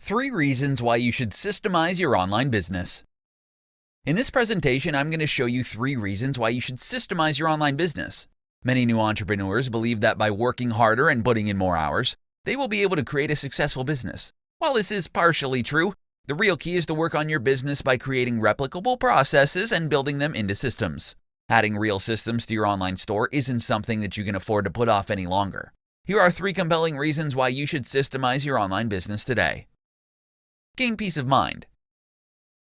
3 reasons why you should systemize your online business. In this presentation, I'm going to show you 3 reasons why you should systemize your online business. Many new entrepreneurs believe that by working harder and putting in more hours, they will be able to create a successful business. While this is partially true, the real key is to work on your business by creating replicable processes and building them into systems. Adding real systems to your online store isn't something that you can afford to put off any longer. Here are 3 compelling reasons why you should systemize your online business today. Gain peace of mind.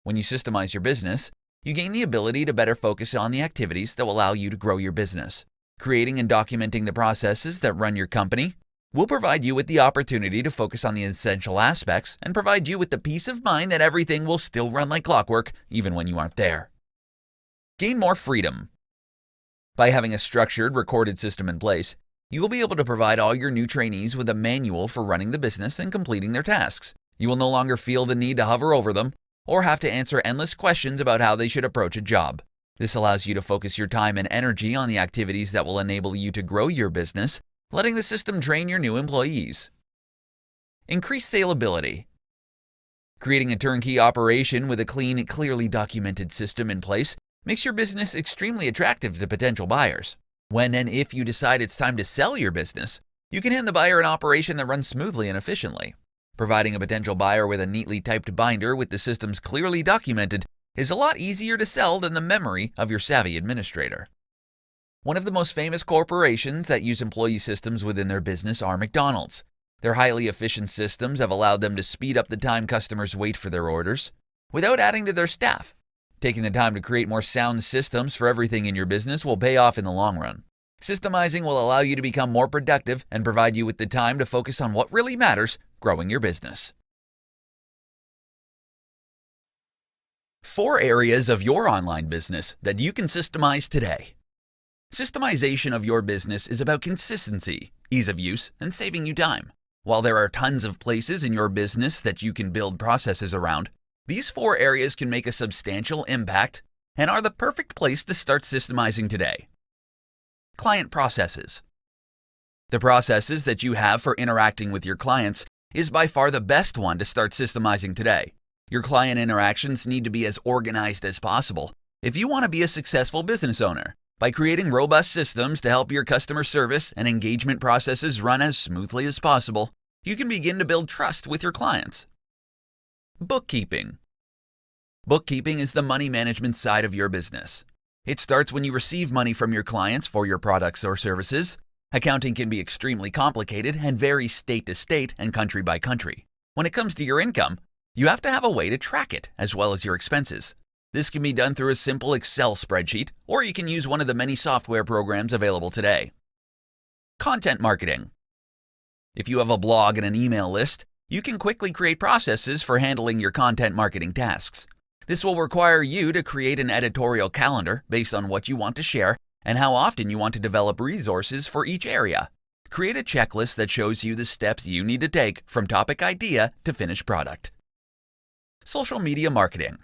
When you systemize your business, you gain the ability to better focus on the activities that will allow you to grow your business. Creating and documenting the processes that run your company will provide you with the opportunity to focus on the essential aspects and provide you with the peace of mind that everything will still run like clockwork even when you aren't there. Gain more freedom. By having a structured, recorded system in place, you will be able to provide all your new trainees with a manual for running the business and completing their tasks. You will no longer feel the need to hover over them or have to answer endless questions about how they should approach a job. This allows you to focus your time and energy on the activities that will enable you to grow your business, letting the system train your new employees. Increase salability. Creating a turnkey operation with a clean, clearly documented system in place makes your business extremely attractive to potential buyers. When and if you decide it's time to sell your business, you can hand the buyer an operation that runs smoothly and efficiently. Providing a potential buyer with a neatly typed binder with the systems clearly documented is a lot easier to sell than the memory of your savvy administrator. One of the most famous corporations that use employee systems within their business are McDonald's. Their highly efficient systems have allowed them to speed up the time customers wait for their orders without adding to their staff. Taking the time to create more sound systems for everything in your business will pay off in the long run. Systemizing will allow you to become more productive and provide you with the time to focus on what really matters, growing your business. 4 areas of your online business that you can systemize today. Systemization of your business is about consistency, ease of use, and saving you time. While there are tons of places in your business that you can build processes around, these 4 areas can make a substantial impact and are the perfect place to start systemizing today. Client processes. The processes that you have for interacting with your clients is by far the best one to start systemizing today. Your client interactions need to be as organized as possible if you want to be a successful business owner. By creating robust systems to help your customer service and engagement processes run as smoothly as possible, you can begin to build trust with your clients. Bookkeeping. Bookkeeping is the money management side of your business. It starts when you receive money from your clients for your products or services. Accounting can be extremely complicated and vary state to state and country by country. When it comes to your income, you have to have a way to track it as well as your expenses. This can be done through a simple Excel spreadsheet, or you can use one of the many software programs available today. Content marketing. If you have a blog and an email list, you can quickly create processes for handling your content marketing tasks. This will require you to create an editorial calendar based on what you want to share and how often you want to develop resources for each area. Create a checklist that shows you the steps you need to take from topic idea to finished product. Social media marketing.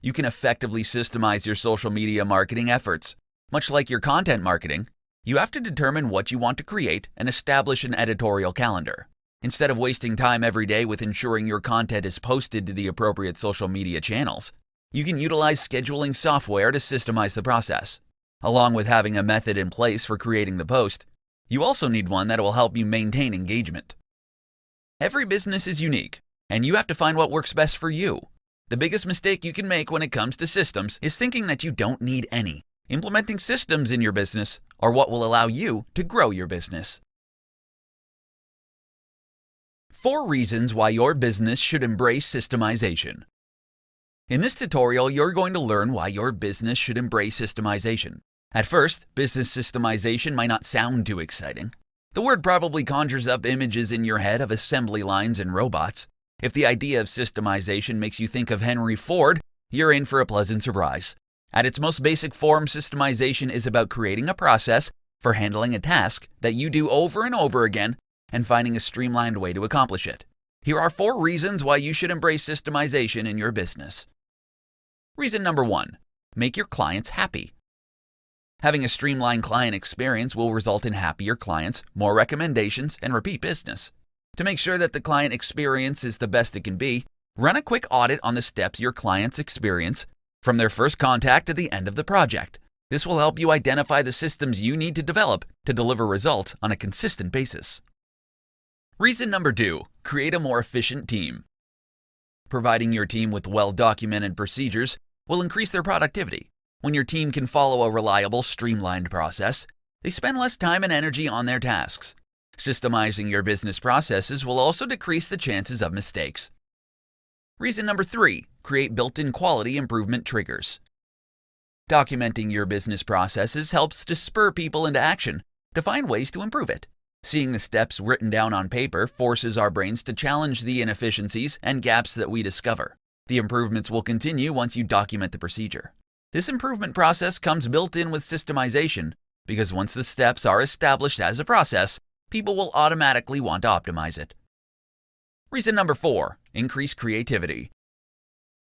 You can effectively systemize your social media marketing efforts. Much like your content marketing, you have to determine what you want to create and establish an editorial calendar. Instead of wasting time every day with ensuring your content is posted to the appropriate social media channels, you can utilize scheduling software to systemize the process. Along with having a method in place for creating the post, you also need one that will help you maintain engagement. Every business is unique, and you have to find what works best for you. The biggest mistake you can make when it comes to systems is thinking that you don't need any. Implementing systems in your business are what will allow you to grow your business. 4 reasons why your business should embrace systemization. In this tutorial, you're going to learn why your business should embrace systemization. At first, business systemization might not sound too exciting. The word probably conjures up images in your head of assembly lines and robots. If the idea of systemization makes you think of Henry Ford, you're in for a pleasant surprise. At its most basic form, systemization is about creating a process for handling a task that you do over and over again and finding a streamlined way to accomplish it. Here are 4 reasons why you should embrace systemization in your business. Reason number 1, make your clients happy. Having a streamlined client experience will result in happier clients, more recommendations, and repeat business. To make sure that the client experience is the best it can be, run a quick audit on the steps your clients experience from their first contact to the end of the project. This will help you identify the systems you need to develop to deliver results on a consistent basis. Reason number 2, create a more efficient team. Providing your team with well-documented procedures will increase their productivity. When your team can follow a reliable, streamlined process, they spend less time and energy on their tasks. Systemizing your business processes will also decrease the chances of mistakes. Reason number 3, create built-in quality improvement triggers. Documenting your business processes helps to spur people into action to find ways to improve it. Seeing the steps written down on paper forces our brains to challenge the inefficiencies and gaps that we discover. The improvements will continue once you document the procedure. This improvement process comes built in with systemization because once the steps are established as a process, people will automatically want to optimize it. Reason number 4, increase creativity.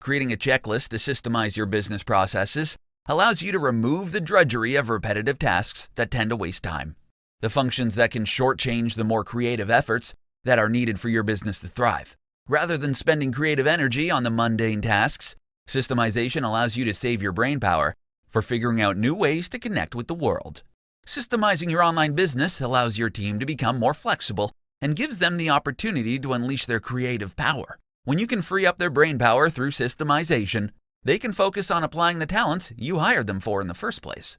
Creating a checklist to systemize your business processes allows you to remove the drudgery of repetitive tasks that tend to waste time. The functions that can shortchange the more creative efforts that are needed for your business to thrive. Rather than spending creative energy on the mundane tasks, systemization allows you to save your brain power for figuring out new ways to connect with the world. Systemizing your online business allows your team to become more flexible and gives them the opportunity to unleash their creative power. When you can free up their brain power through systemization, they can focus on applying the talents you hired them for in the first place.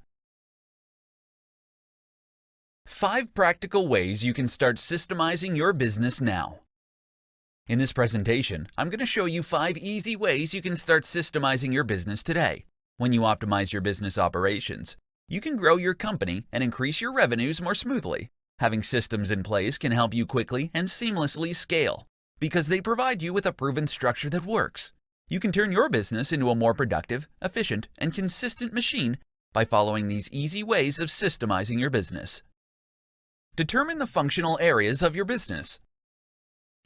5 practical ways you can start systemizing your business now. In this presentation, I'm going to show you 5 easy ways you can start systemizing your business today. When you optimize your business operations, you can grow your company and increase your revenues more smoothly. Having systems in place can help you quickly and seamlessly scale because they provide you with a proven structure that works. You can turn your business into a more productive, efficient, and consistent machine by following these easy ways of systemizing your business. Determine the functional areas of your business.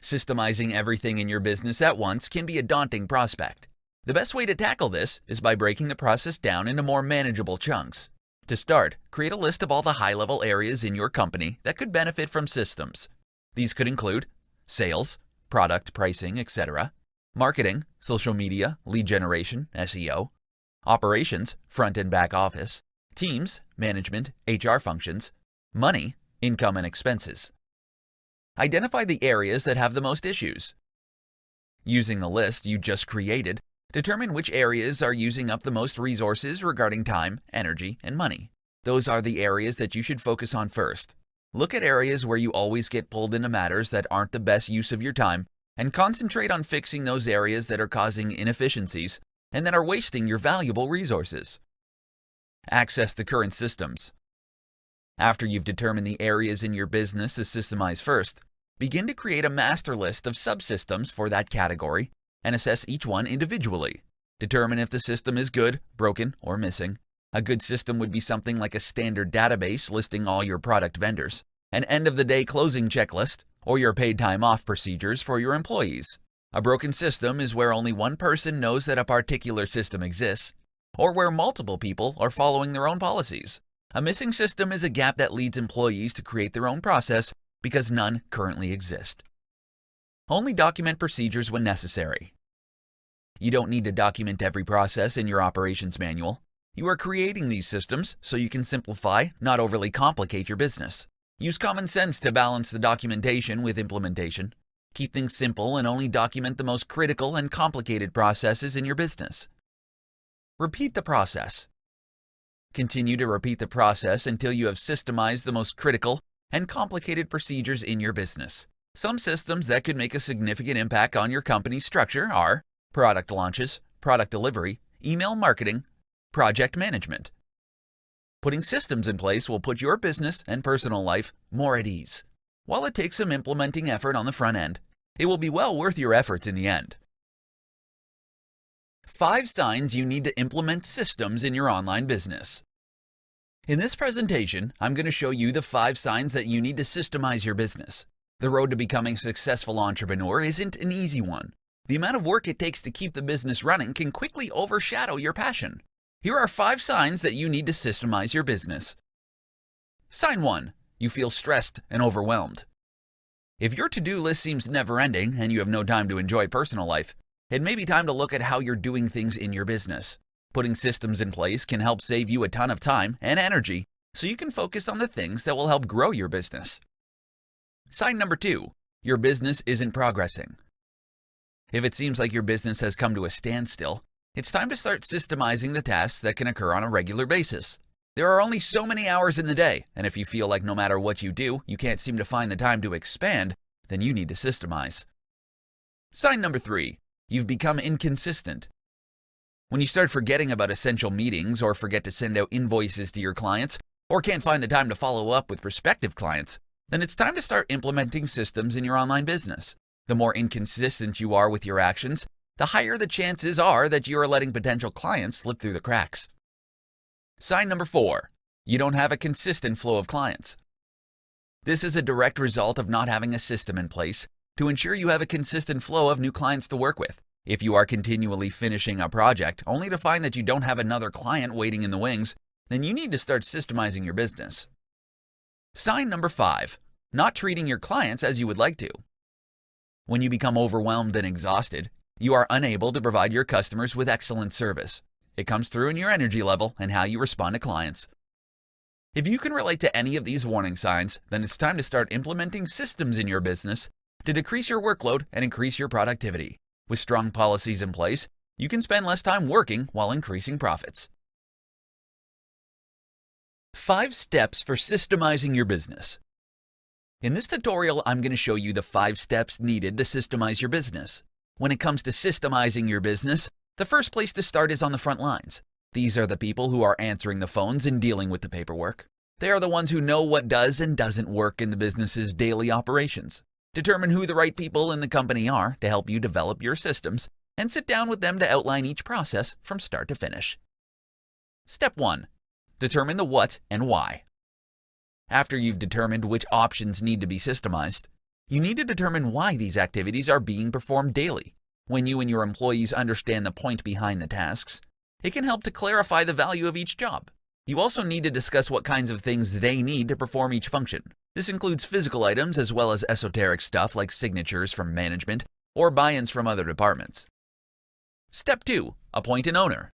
Systemizing everything in your business at once can be a daunting prospect. The best way to tackle this is by breaking the process down into more manageable chunks. To start, create a list of all the high-level areas in your company that could benefit from systems. These could include sales, product pricing, etc., marketing, social media, lead generation, SEO, operations, front and back office, teams, management, HR functions, money, income and expenses. Identify the areas that have the most issues. Using the list you just created, determine which areas are using up the most resources regarding time, energy, and money. Those are the areas that you should focus on first. Look at areas where you always get pulled into matters that aren't the best use of your time and concentrate on fixing those areas that are causing inefficiencies and that are wasting your valuable resources. Access the current systems. After you've determined the areas in your business to systemize first, begin to create a master list of subsystems for that category and assess each one individually. Determine if the system is good, broken, or missing. A good system would be something like a standard database listing all your product vendors, an end-of-the-day closing checklist, or your paid time off procedures for your employees. A broken system is where only one person knows that a particular system exists, or where multiple people are following their own policies. A missing system is a gap that leads employees to create their own process because none currently exist. Only document procedures when necessary. You don't need to document every process in your operations manual. You are creating these systems so you can simplify, not overly complicate your business. Use common sense to balance the documentation with implementation. Keep things simple and only document the most critical and complicated processes in your business. Repeat the process. Continue to repeat the process until you have systemized the most critical and complicated procedures in your business. Some systems that could make a significant impact on your company's structure are product launches, product delivery, email marketing, project management. Putting systems in place will put your business and personal life more at ease. While it takes some implementing effort on the front end, it will be well worth your efforts in the end. 5 signs you need to implement systems in your online business. In this presentation, I'm going to show you the 5 signs that you need to systemize your business. The road to becoming a successful entrepreneur isn't an easy one. The amount of work it takes to keep the business running can quickly overshadow your passion. Here are 5 signs that you need to systemize your business. Sign 1. You feel stressed and overwhelmed. If your to-do list seems never-ending and you have no time to enjoy personal life, it may be time to look at how you're doing things in your business. Putting systems in place can help save you a ton of time and energy so you can focus on the things that will help grow your business. Sign number 2, your business isn't progressing. If it seems like your business has come to a standstill, it's time to start systemizing the tasks that can occur on a regular basis. There are only so many hours in the day, and if you feel like no matter what you do, you can't seem to find the time to expand, then you need to systemize. Sign number 3, you've become inconsistent. When you start forgetting about essential meetings or forget to send out invoices to your clients or can't find the time to follow up with prospective clients, then it's time to start implementing systems in your online business. The more inconsistent you are with your actions, the higher the chances are that you are letting potential clients slip through the cracks. Sign number 4, you don't have a consistent flow of clients. This is a direct result of not having a system in place to ensure you have a consistent flow of new clients to work with. If you are continually finishing a project only to find that you don't have another client waiting in the wings, then you need to start systemizing your business. Sign number 5, not treating your clients as you would like to. When you become overwhelmed and exhausted, you are unable to provide your customers with excellent service. It comes through in your energy level and how you respond to clients. If you can relate to any of these warning signs, then it's time to start implementing systems in your business to decrease your workload and increase your productivity. With strong policies in place, you can spend less time working while increasing profits. 5 steps for systemizing your business. In this tutorial, I'm going to show you the 5 steps needed to systemize your business. When it comes to systemizing your business, the first place to start is on the front lines. These are the people who are answering the phones and dealing with the paperwork. They are the ones who know what does and doesn't work in the business's daily operations. Determine who the right people in the company are to help you develop your systems, and sit down with them to outline each process from start to finish. Step 1. Determine the what and why. After you've determined which options need to be systemized, you need to determine why these activities are being performed daily. When you and your employees understand the point behind the tasks, it can help to clarify the value of each job. You also need to discuss what kinds of things they need to perform each function. This includes physical items as well as esoteric stuff like signatures from management or buy-ins from other departments. Step 2. Appoint an owner.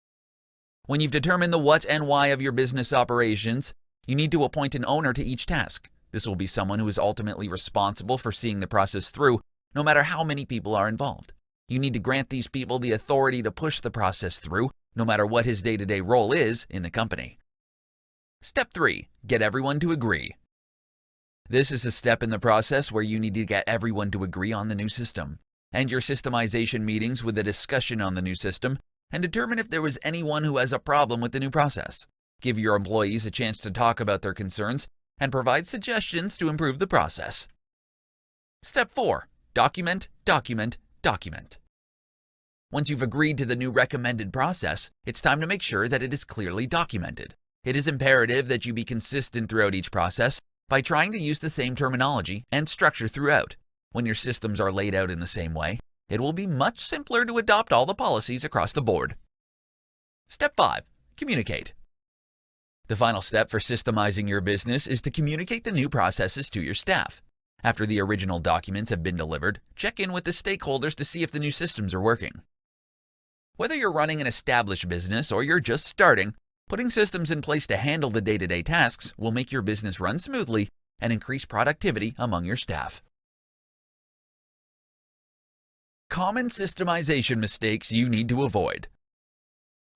When you've determined the what and why of your business operations, you need to appoint an owner to each task. This will be someone who is ultimately responsible for seeing the process through, no matter how many people are involved. You need to grant these people the authority to push the process through, no matter what his day-to-day role is in the company. Step 3. Get everyone to agree. This is a step in the process where you need to get everyone to agree on the new system. End your systemization meetings with a discussion on the new system and determine if there was anyone who has a problem with the new process. Give your employees a chance to talk about their concerns and provide suggestions to improve the process. Step 4. Document, document, document. Once you've agreed to the new recommended process, it's time to make sure that it is clearly documented. It is imperative that you be consistent throughout each process by trying to use the same terminology and structure throughout. When your systems are laid out in the same way, it will be much simpler to adopt all the policies across the board. Step 5. Communicate. The final step for systemizing your business is to communicate the new processes to your staff. After the original documents have been delivered, check in with the stakeholders to see if the new systems are working. Whether you're running an established business or you're just starting, putting systems in place to handle the day-to-day tasks will make your business run smoothly and increase productivity among your staff. Common systemization mistakes you need to avoid.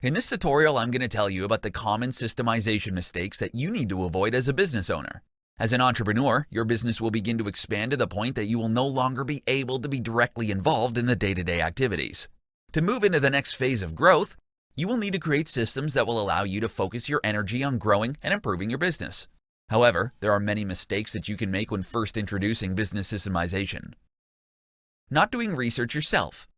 In this tutorial, I'm going to tell you about the common systemization mistakes that you need to avoid as a business owner. As an entrepreneur, your business will begin to expand to the point that you will no longer be able to be directly involved in the day-to-day activities. To move into the next phase of growth, you will need to create systems that will allow you to focus your energy on growing and improving your business. However, there are many mistakes that you can make when first introducing business systemization. Not doing research yourself.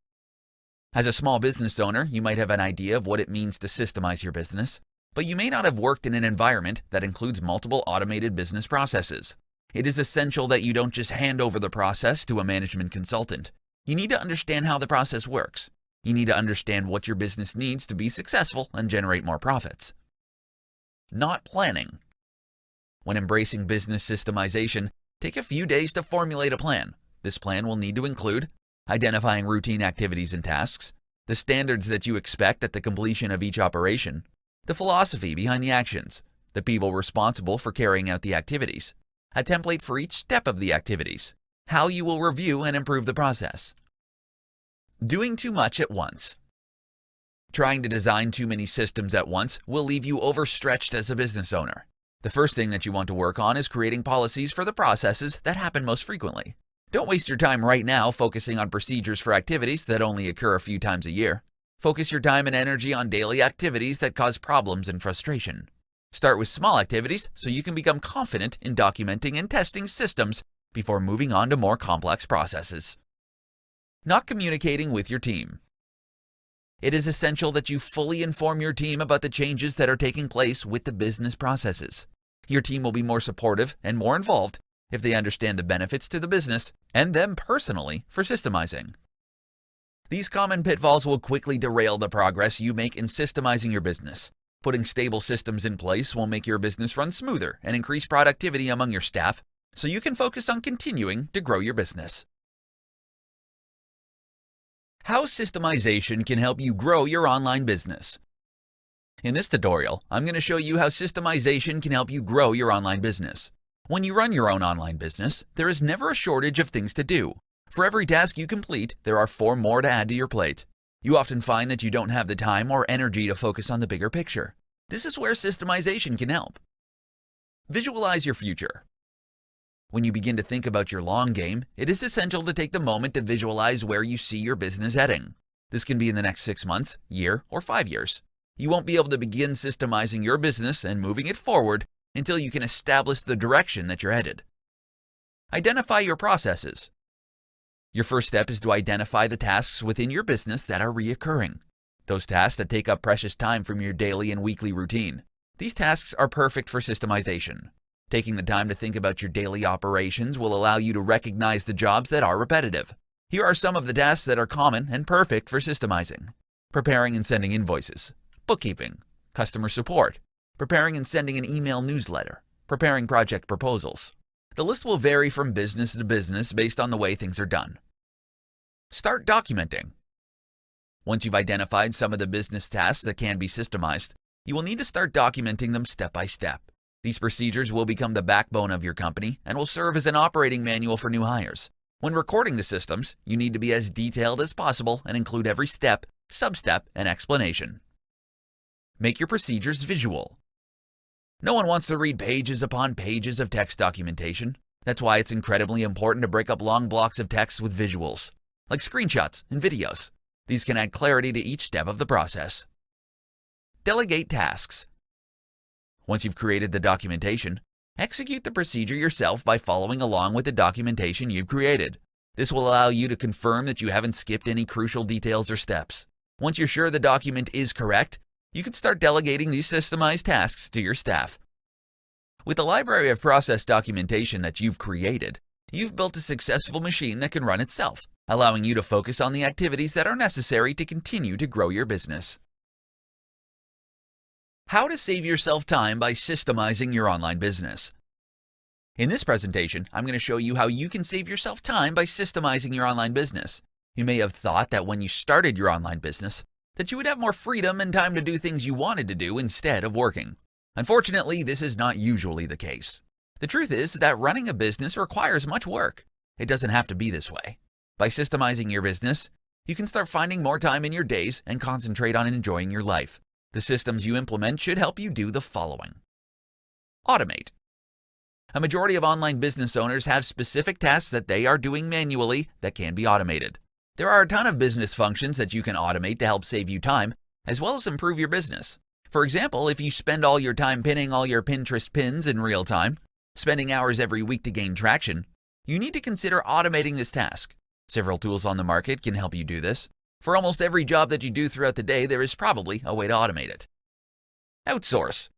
As a small business owner, you might have an idea of what it means to systemize your business, but you may not have worked in an environment that includes multiple automated business processes. It is essential that you don't just hand over the process to a management consultant. You need to understand how the process works. You need to understand what your business needs to be successful and generate more profits. Not planning. When embracing business systemization, Take a few days to formulate a plan. This plan will need to include identifying routine activities and tasks, the standards that you expect at the completion of each operation, the philosophy behind the actions, the people responsible for carrying out the activities, a template for each step of the activities, how you will review and improve the process. Doing too much at once. Trying to design too many systems at once will leave you overstretched as a business owner. The first thing that you want to work on is creating policies for the processes that happen most frequently. Don't waste your time right now focusing on procedures for activities that only occur a few times a year. Focus your time and energy on daily activities that cause problems and frustration. Start with small activities so you can become confident in documenting and testing systems before moving on to more complex processes. Not communicating with your team. It is essential that you fully inform your team about the changes that are taking place with the business processes. Your team will be more supportive and more involved if they understand the benefits to the business and them personally for systemizing. These common pitfalls will quickly derail the progress you make in systemizing your business. Putting stable systems in place will make your business run smoother and increase productivity among your staff so you can focus on continuing to grow your business. How systemization can help you grow your online business. In this tutorial, I'm going to show you how systemization can help you grow your online business. When you run your own online business, there is never a shortage of things to do. For every task you complete, there are 4 more to add to your plate. You often find that you don't have the time or energy to focus on the bigger picture. This is where systemization can help. Visualize your future. When you begin to think about your long game, it is essential to take the moment to visualize where you see your business heading. This can be in the next 6 months, year, or 5 years. You won't be able to begin systemizing your business and moving it forward until you can establish the direction that you're headed. Identify your processes. Your first step is to identify the tasks within your business that are reoccurring. Those tasks that take up precious time from your daily and weekly routine. These tasks are perfect for systemization. Taking the time to think about your daily operations will allow you to recognize the jobs that are repetitive. Here are some of the tasks that are common and perfect for systemizing. Preparing and sending invoices, bookkeeping, customer support, preparing and sending an email newsletter, preparing project proposals. The list will vary from business to business based on the way things are done. Start documenting. Once you've identified some of the business tasks that can be systemized, you will need to start documenting them step by step. These procedures will become the backbone of your company and will serve as an operating manual for new hires. When recording the systems, you need to be as detailed as possible and include every step, sub-step, and explanation. Make your procedures visual. No one wants to read pages upon pages of text documentation. That's why it's incredibly important to break up long blocks of text with visuals, like screenshots and videos. These can add clarity to each step of the process. Delegate tasks. Once you've created the documentation, execute the procedure yourself by following along with the documentation you've created. This will allow you to confirm that you haven't skipped any crucial details or steps. Once you're sure the document is correct, you can start delegating these systemized tasks to your staff. With the library of process documentation that you've created, you've built a successful machine that can run itself, allowing you to focus on the activities that are necessary to continue to grow your business. How to save yourself time by systemizing your online business. In this presentation, I'm going to show you how you can save yourself time by systemizing your online business. You may have thought that when you started your online business, that you would have more freedom and time to do things you wanted to do instead of working. Unfortunately, this is not usually the case. The truth is that running a business requires much work. It doesn't have to be this way. By systemizing your business, you can start finding more time in your days and concentrate on enjoying your life. The systems you implement should help you do the following. Automate. A majority of online business owners have specific tasks that they are doing manually that can be automated. There are a ton of business functions that you can automate to help save you time, as well as improve your business. For example, if you spend all your time pinning all your Pinterest pins in real time, spending hours every week to gain traction, you need to consider automating this task. Several tools on the market can help you do this. For almost every job that you do throughout the day, there is probably a way to automate it. Outsource.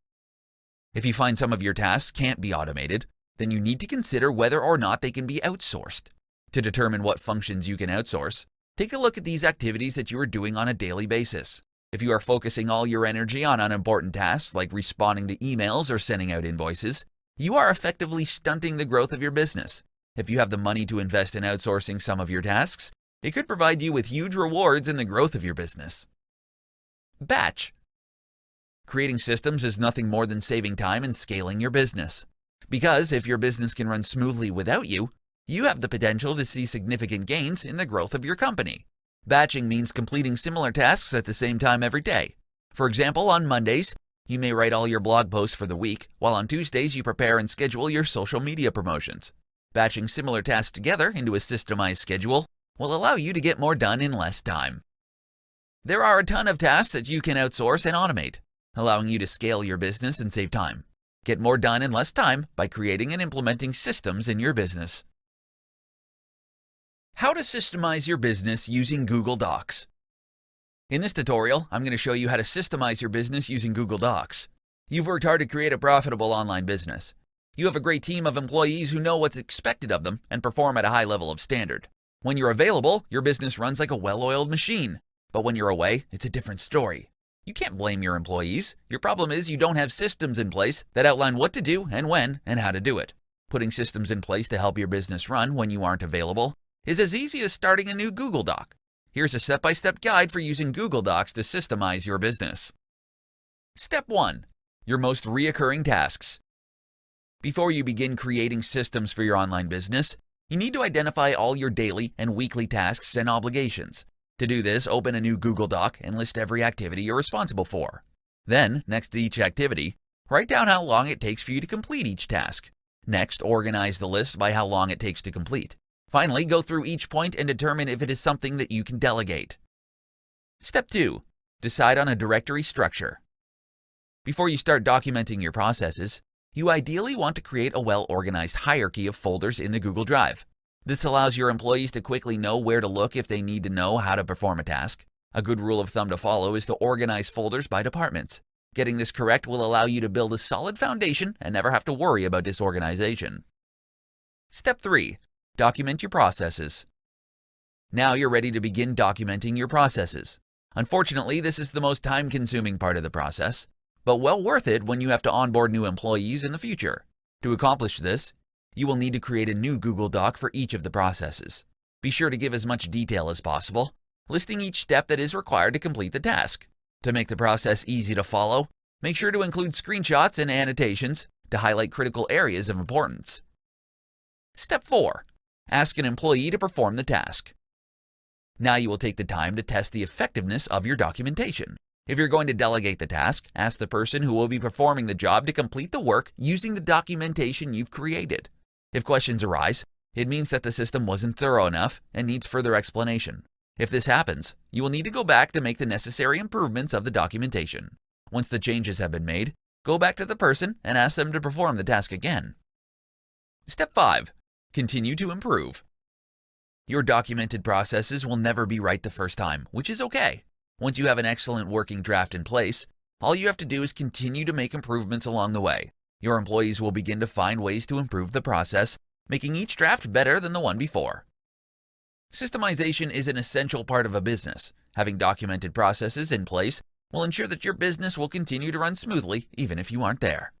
If you find some of your tasks can't be automated, then you need to consider whether or not they can be outsourced. To determine what functions you can outsource, take a look at these activities that you are doing on a daily basis. If you are focusing all your energy on unimportant tasks like responding to emails or sending out invoices, you are effectively stunting the growth of your business. If you have the money to invest in outsourcing some of your tasks, it could provide you with huge rewards in the growth of your business. Batch. Creating systems is nothing more than saving time and scaling your business. Because if your business can run smoothly without you, you have the potential to see significant gains in the growth of your company. Batching means completing similar tasks at the same time every day. For example, on Mondays, you may write all your blog posts for the week, while on Tuesdays you prepare and schedule your social media promotions. Batching similar tasks together into a systemized schedule will allow you to get more done in less time. There are a ton of tasks that you can outsource and automate, allowing you to scale your business and save time. Get more done in less time by creating and implementing systems in your business. How to systemize your business using Google Docs. In this tutorial, I'm going to show you how to systemize your business using Google Docs. You've worked hard to create a profitable online business. You have a great team of employees who know what's expected of them and perform at a high level of standard. When you're available, your business runs like a well-oiled machine. But when you're away, it's a different story. You can't blame your employees. Your problem is you don't have systems in place that outline what to do and when and how to do it. Putting systems in place to help your business run when you aren't available is as easy as starting a new Google Doc. Here's a step-by-step guide for using Google Docs to systemize your business. Step 1. Your most reoccurring tasks. Before you begin creating systems for your online business, you need to identify all your daily and weekly tasks and obligations. To do this, open a new Google Doc and list every activity you're responsible for. Then, next to each activity, write down how long it takes for you to complete each task. Next, organize the list by how long it takes to complete. Finally, go through each point and determine if it is something that you can delegate. Step 2. Decide on a directory structure. Before you start documenting your processes, you ideally want to create a well-organized hierarchy of folders in the Google Drive. This allows your employees to quickly know where to look if they need to know how to perform a task. A good rule of thumb to follow is to organize folders by departments. Getting this correct will allow you to build a solid foundation and never have to worry about disorganization. Step 3. Document your processes. Now you're ready to begin documenting your processes. Unfortunately, this is the most time-consuming part of the process, but well worth it when you have to onboard new employees in the future. To accomplish this, you will need to create a new Google Doc for each of the processes. Be sure to give as much detail as possible, listing each step that is required to complete the task. To make the process easy to follow, make sure to include screenshots and annotations to highlight critical areas of importance. Step 4. Ask an employee to perform the task. Now you will take the time to test the effectiveness of your documentation. If you're going to delegate the task, ask the person who will be performing the job to complete the work using the documentation you've created. If questions arise, it means that the system wasn't thorough enough and needs further explanation. If this happens, you will need to go back to make the necessary improvements of the documentation. Once the changes have been made, go back to the person and ask them to perform the task again. Step 5. Continue to improve. Your documented processes will never be right the first time, which is okay. Once you have an excellent working draft in place, all you have to do is continue to make improvements along the way. Your employees will begin to find ways to improve the process, making each draft better than the one before. Systemization is an essential part of a business. Having documented processes in place will ensure that your business will continue to run smoothly even if you aren't there.